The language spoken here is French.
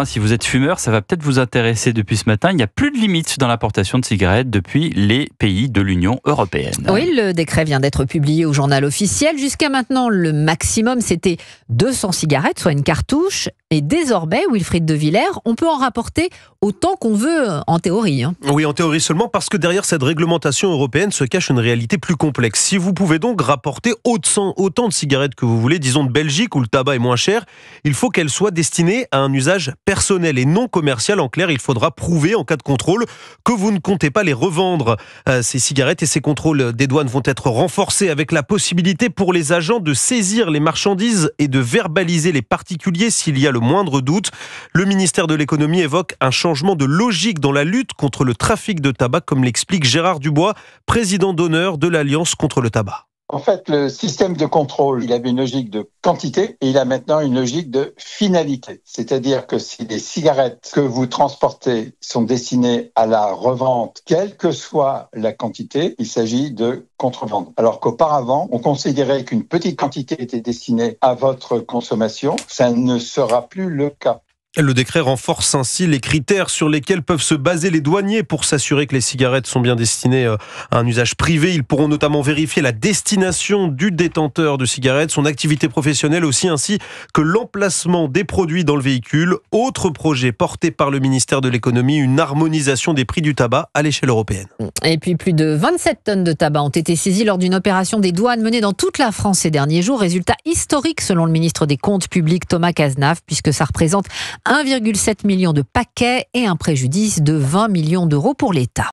Si vous êtes fumeur, ça va peut-être vous intéresser. Depuis ce matin, il n'y a plus de limite dans l'importation de cigarettes depuis les pays de l'Union européenne. Oui, le décret vient d'être publié au journal officiel. Jusqu'à maintenant, le maximum, c'était 200 cigarettes, soit une cartouche. Et désormais, Wilfried de Villers, on peut en rapporter autant qu'on veut en théorie. Oui, en théorie seulement, parce que derrière cette réglementation européenne se cache une réalité plus complexe. Si vous pouvez donc rapporter autant de cigarettes que vous voulez, disons de Belgique où le tabac est moins cher, il faut qu'elles soient destinées à un usage personnel et non commercial. En clair, il faudra prouver en cas de contrôle que vous ne comptez pas les revendre. Ces cigarettes et ces contrôles des douanes vont être renforcés avec la possibilité pour les agents de saisir les marchandises et de verbaliser les particuliers s'il y a le moindre doute. Le ministère de l'économie évoque un changement de logique dans la lutte contre le trafic de tabac, comme l'explique Gérard Dubois, président d'honneur de l'Alliance contre le tabac. En fait, le système de contrôle, il avait une logique de quantité et il a maintenant une logique de finalité. C'est-à-dire que si les cigarettes que vous transportez sont destinées à la revente, quelle que soit la quantité, il s'agit de contrebande. Alors qu'auparavant, on considérait qu'une petite quantité était destinée à votre consommation. Ça ne sera plus le cas. Le décret renforce ainsi les critères sur lesquels peuvent se baser les douaniers pour s'assurer que les cigarettes sont bien destinées à un usage privé. Ils pourront notamment vérifier la destination du détenteur de cigarettes, son activité professionnelle aussi, ainsi que l'emplacement des produits dans le véhicule. Autre projet porté par le ministère de l'économie, une harmonisation des prix du tabac à l'échelle européenne. Et puis plus de 27 tonnes de tabac ont été saisies lors d'une opération des douanes menée dans toute la France ces derniers jours. Résultat historique selon le ministre des Comptes publics Thomas Cazenave, puisque ça représente 1,7 million de paquets et un préjudice de 20 millions d'euros pour l'État.